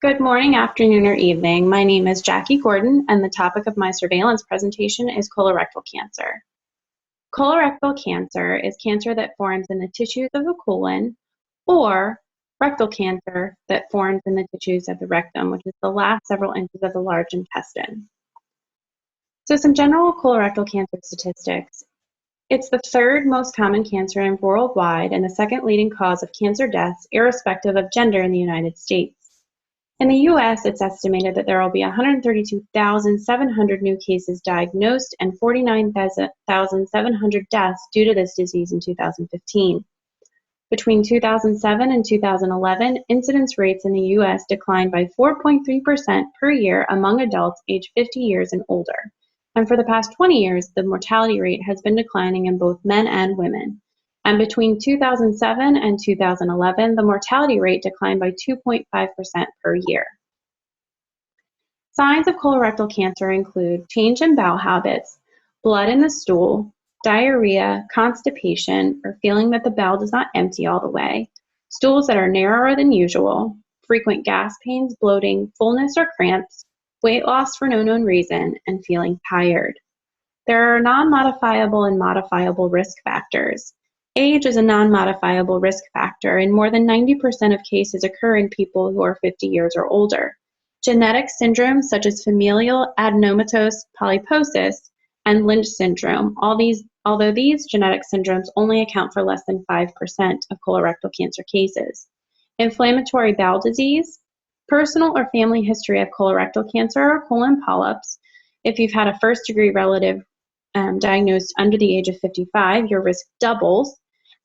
Good morning, afternoon, or evening. My name is Jackie Gordon, and the topic of my surveillance presentation is colorectal cancer. Colorectal cancer is cancer that forms in the tissues of the colon, or rectal cancer that forms in the tissues of the rectum, which is the last several inches of the large intestine. So some general colorectal cancer statistics. It's the third most common cancer worldwide and the second leading cause of cancer deaths, irrespective of gender in the United States. In the U.S., it's estimated that there will be 132,700 new cases diagnosed and 49,700 deaths due to this disease in 2015. Between 2007 and 2011, incidence rates in the U.S. declined by 4.3% per year among adults aged 50 years and older. And for the past 20 years, the mortality rate has been declining in both men and women. And between 2007 and 2011, the mortality rate declined by 2.5% per year. Signs of colorectal cancer include change in bowel habits, blood in the stool, diarrhea, constipation, or feeling that the bowel does not empty all the way, stools that are narrower than usual, frequent gas pains, bloating, fullness or cramps, weight loss for no known reason, and feeling tired. There are non-modifiable and modifiable risk factors. Age is a non-modifiable risk factor, and more than 90% of cases occur in people who are 50 years or older. Genetic syndromes such as familial adenomatous polyposis and Lynch syndrome, although these genetic syndromes only account for less than 5% of colorectal cancer cases. Inflammatory bowel disease, personal or family history of colorectal cancer or colon polyps. If you've had a first-degree relative diagnosed under the age of 55, your risk doubles.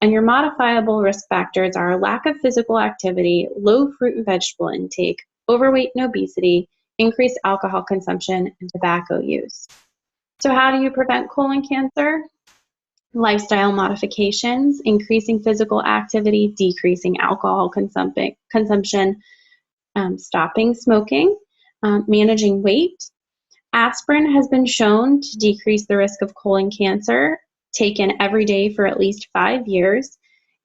And your modifiable risk factors are lack of physical activity, low fruit and vegetable intake, overweight and obesity, increased alcohol consumption, and tobacco use. So how do you prevent colon cancer? Lifestyle modifications, increasing physical activity, decreasing alcohol consumption, stopping smoking, managing weight. Aspirin has been shown to decrease the risk of colon cancer, taken every day for at least 5 years.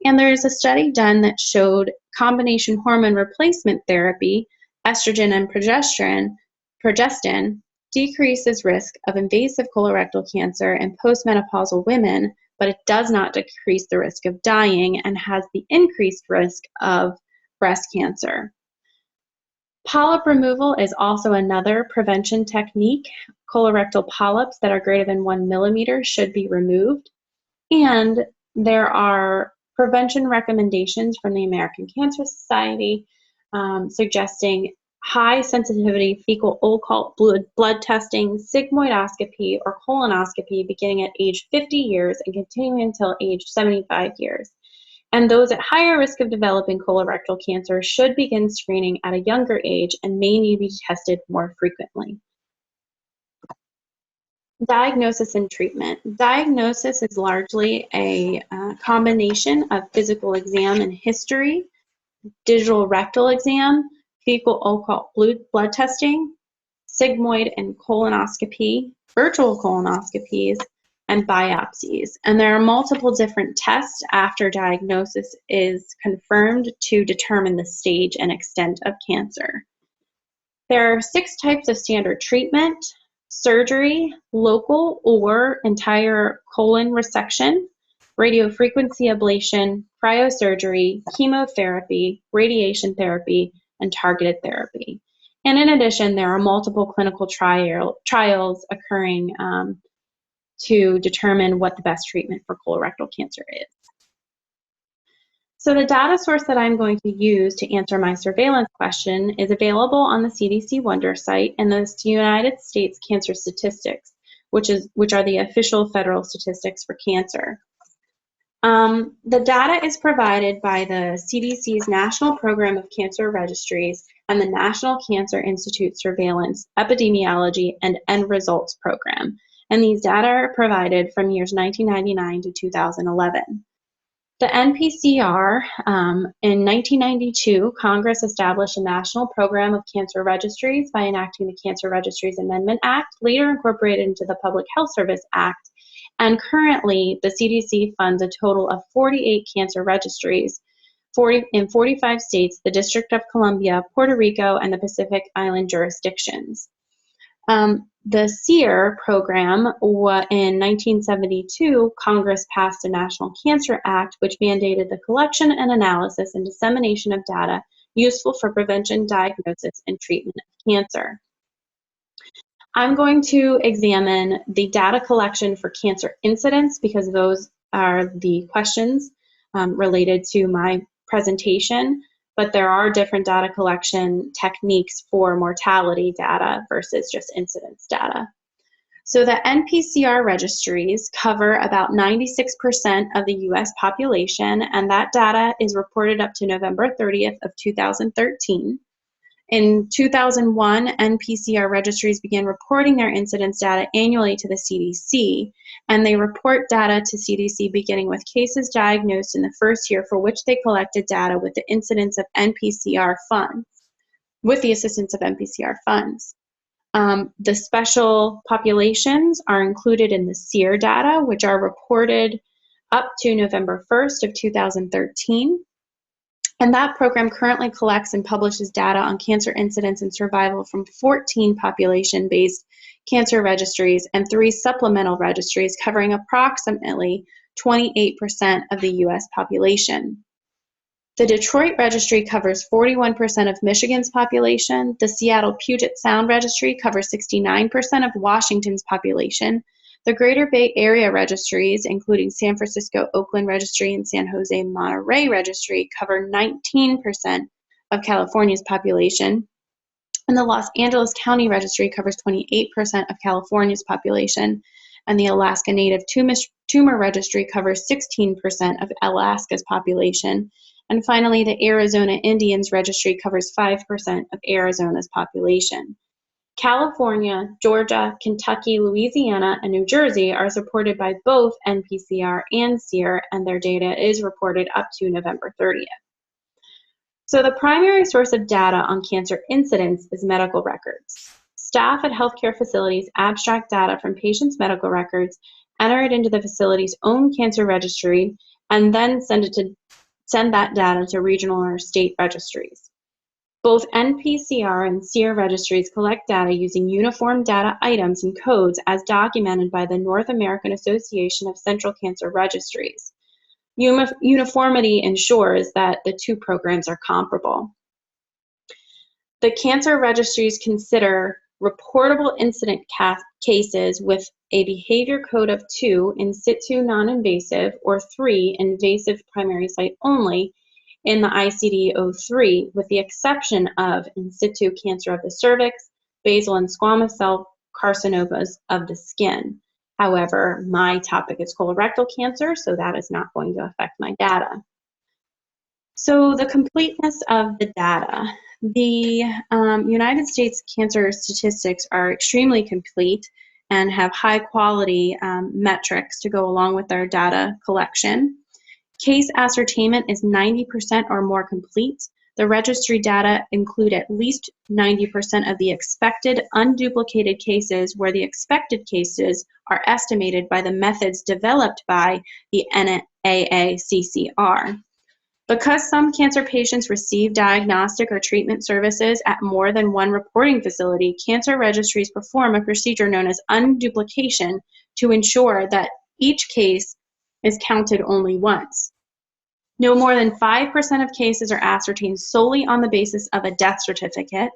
And there's a study done that showed combination hormone replacement therapy, estrogen and progestin, decreases risk of invasive colorectal cancer in postmenopausal women, but it does not decrease the risk of dying and has the increased risk of breast cancer. Polyp removal is also another prevention technique. Colorectal polyps that are greater than 1 millimeter should be removed. And there are prevention recommendations from the American Cancer Society suggesting high sensitivity fecal occult blood testing, sigmoidoscopy, or colonoscopy beginning at age 50 years and continuing until age 75 years. And those at higher risk of developing colorectal cancer should begin screening at a younger age and may need to be tested more frequently. Diagnosis and treatment. Diagnosis is largely a combination of physical exam and history, digital rectal exam, fecal occult blood testing, sigmoid and colonoscopy, virtual colonoscopies, and biopsies. And there are multiple different tests after diagnosis is confirmed to determine the stage and extent of cancer. There are 6 types of standard treatment: surgery, local or entire colon resection, radiofrequency ablation, cryosurgery, chemotherapy, radiation therapy, and targeted therapy. And in addition, there are multiple clinical trials occurring to determine what the best treatment for colorectal cancer is. So the data source that I'm going to use to answer my surveillance question is available on the CDC Wonder site and the United States Cancer Statistics, which are the official federal statistics for cancer. The data is provided by the CDC's National Program of Cancer Registries and the National Cancer Institute Surveillance, Epidemiology, and End Results Program. And these data are provided from years 1999 to 2011. The NPCR, in 1992, Congress established a national program of cancer registries by enacting the Cancer Registries Amendment Act, later incorporated into the Public Health Service Act. And currently, the CDC funds a total of 48 cancer registries in 45 states, the District of Columbia, Puerto Rico, and the Pacific Island jurisdictions. The SEER program, in 1972, Congress passed a National Cancer Act, which mandated the collection and analysis and dissemination of data useful for prevention, diagnosis, and treatment of cancer. I'm going to examine the data collection for cancer incidence because those are the questions related to my presentation, but there are different data collection techniques for mortality data versus just incidence data. So the NPCR registries cover about 96% of the US population, and that data is reported up to November 30th of 2013. In 2001, NPCR registries began reporting their incidence data annually to the CDC, and they report data to CDC beginning with cases diagnosed in the first year for which they collected data with the incidence of NPCR funds, with the assistance of NPCR funds. The special populations are included in the SEER data, which are reported up to November 1st of 2013. And that program currently collects and publishes data on cancer incidence and survival from 14 population-based cancer registries and 3 supplemental registries covering approximately 28% of the US population. The Detroit Registry covers 41% of Michigan's population. The Seattle Puget Sound Registry covers 69% of Washington's population. The Greater Bay Area registries, including San Francisco Oakland Registry and San Jose Monterey Registry, cover 19% of California's population. And the Los Angeles County Registry covers 28% of California's population. And the Alaska Native Tumor Registry covers 16% of Alaska's population. And finally, the Arizona Indians Registry covers 5% of Arizona's population. California, Georgia, Kentucky, Louisiana, and New Jersey are supported by both NPCR and SEER, and their data is reported up to November 30th. So the primary source of data on cancer incidence is medical records. Staff at healthcare facilities abstract data from patients' medical records, enter it into the facility's own cancer registry, and then send that data to regional or state registries. Both NPCR and SEER registries collect data using uniform data items and codes as documented by the North American Association of Central Cancer Registries. Uniformity ensures that the two programs are comparable. The cancer registries consider reportable incident cases with a behavior code of 2 in situ non-invasive or 3 invasive primary site only in the ICD-03, with the exception of in situ cancer of the cervix, basal and squamous cell carcinomas of the skin. However, my topic is colorectal cancer, so that is not going to affect my data. So the completeness of the data. The United States cancer statistics are extremely complete and have high quality metrics to go along with our data collection. Case ascertainment is 90% or more complete. The registry data include at least 90% of the expected unduplicated cases, where the expected cases are estimated by the methods developed by the NAACCR. Because some cancer patients receive diagnostic or treatment services at more than one reporting facility, cancer registries perform a procedure known as unduplication to ensure that each case is counted only once. No more than 5% of cases are ascertained solely on the basis of a death certificate,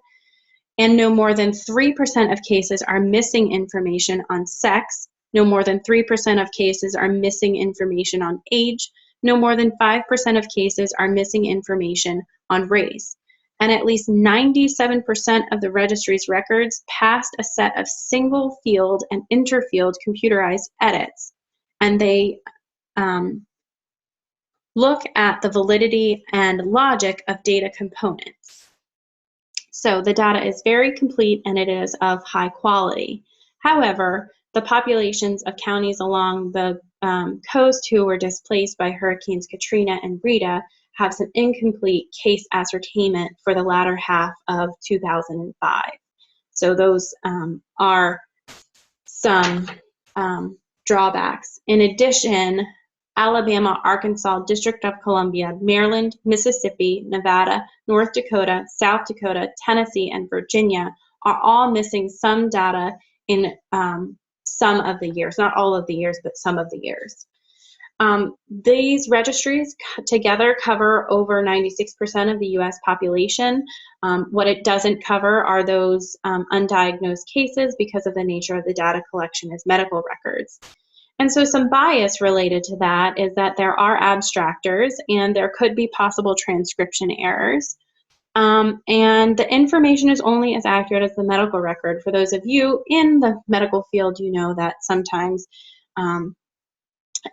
and no more than 3% of cases are missing information on sex. No more than 3% of cases are missing information on age. No more than 5% of cases are missing information on race. And at least 97% of the registry's records passed a set of single field and interfield computerized edits. And they look at the validity and logic of data components. So the data is very complete and it is of high quality. However, the populations of counties along the coast who were displaced by Hurricanes Katrina and Rita have some incomplete case ascertainment for the latter half of 2005. So those are some drawbacks. In addition, Alabama, Arkansas, District of Columbia, Maryland, Mississippi, Nevada, North Dakota, South Dakota, Tennessee, and Virginia are all missing some data in some of the years, not all of the years, but some of the years. These registries together cover over 96% of the US population. What it doesn't cover are those undiagnosed cases because of the nature of the data collection as medical records. And so some bias related to that is that there are abstractors and there could be possible transcription errors. And the information is only as accurate as the medical record. For those of you in the medical field, you know that sometimes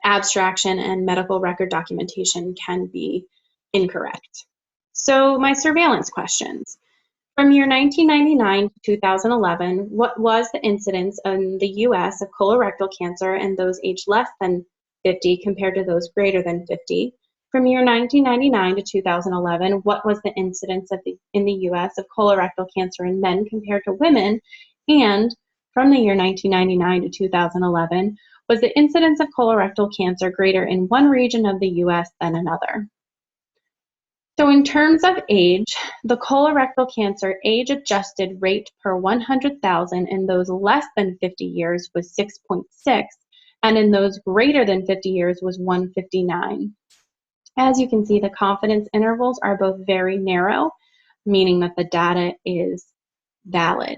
abstraction and medical record documentation can be incorrect. So my surveillance questions. From year 1999 to 2011, what was the incidence in the US of colorectal cancer in those aged less than 50 compared to those greater than 50? From year 1999 to 2011, what was the incidence in the US of colorectal cancer in men compared to women? And from the year 1999 to 2011, was the incidence of colorectal cancer greater in one region of the US than another? So in terms of age, the colorectal cancer age-adjusted rate per 100,000 in those less than 50 years was 6.6, and in those greater than 50 years was 159. As you can see, the confidence intervals are both very narrow, meaning that the data is valid.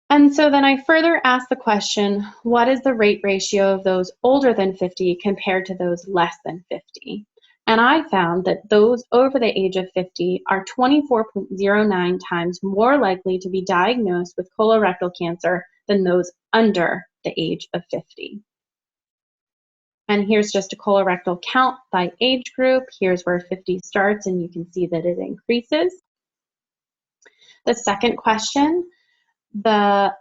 And so then I further asked the question, what is the rate ratio of those older than 50 compared to those less than 50? And I found that those over the age of 50 are 24.09 times more likely to be diagnosed with colorectal cancer than those under the age of 50. And here's just a colorectal count by age group. Here's where 50 starts, and you can see that it increases. The second question, the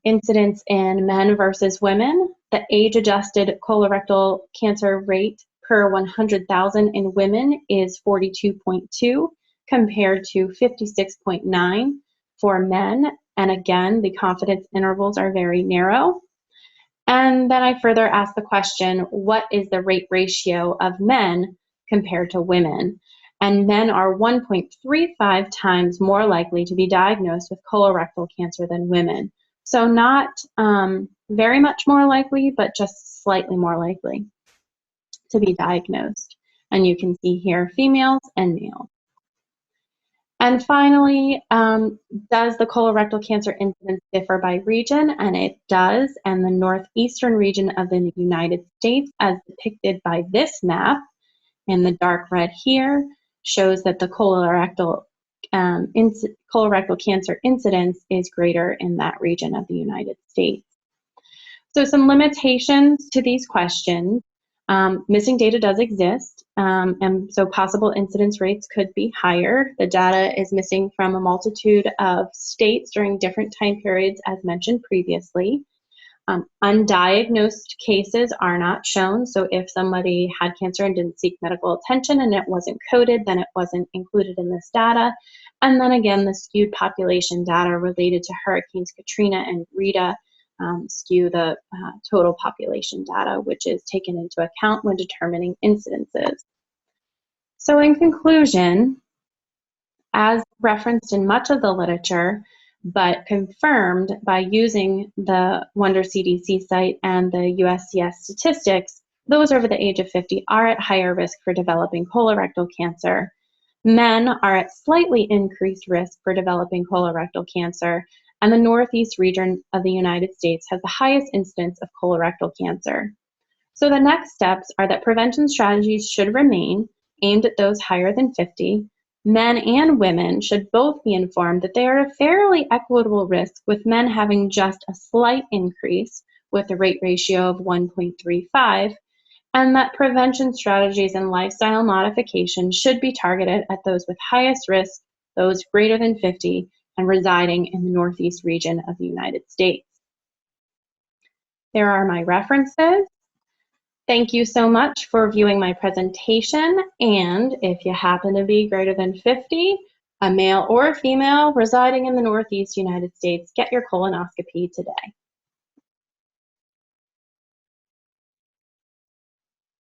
incidence in men versus women, the age-adjusted colorectal cancer rate per 100,000 in women is 42.2 compared to 56.9 for men. And again, the confidence intervals are very narrow. And then I further asked the question, what is the rate ratio of men compared to women? And men are 1.35 times more likely to be diagnosed with colorectal cancer than women. So not very much more likely, but just slightly more likely to be diagnosed. And you can see here females and males. And finally, does the colorectal cancer incidence differ by region? And it does. And the northeastern region of the United States, as depicted by this map in the dark red here, shows that the colorectal cancer incidence is greater in that region of the United States. So some limitations to these questions. Missing data does exist, and so possible incidence rates could be higher. The data is missing from a multitude of states during different time periods, as mentioned previously. Undiagnosed cases are not shown, so if somebody had cancer and didn't seek medical attention and it wasn't coded, then it wasn't included in this data. And then again, the skewed population data related to Hurricanes Katrina and Rita skew the total population data, which is taken into account when determining incidences. So in conclusion, as referenced in much of the literature, but confirmed by using the Wonder CDC site and the USCS statistics, those over the age of 50 are at higher risk for developing colorectal cancer. Men are at slightly increased risk for developing colorectal cancer, and the Northeast region of the United States has the highest incidence of colorectal cancer. So the next steps are that prevention strategies should remain aimed at those higher than 50. Men and women should both be informed that they are a fairly equitable risk, with men having just a slight increase with a rate ratio of 1.35, and that prevention strategies and lifestyle modification should be targeted at those with highest risk, those greater than 50, and residing in the Northeast region of the United States. There are my references. Thank you so much for viewing my presentation, and if you happen to be greater than 50, a male or a female residing in the Northeast United States, get your colonoscopy today.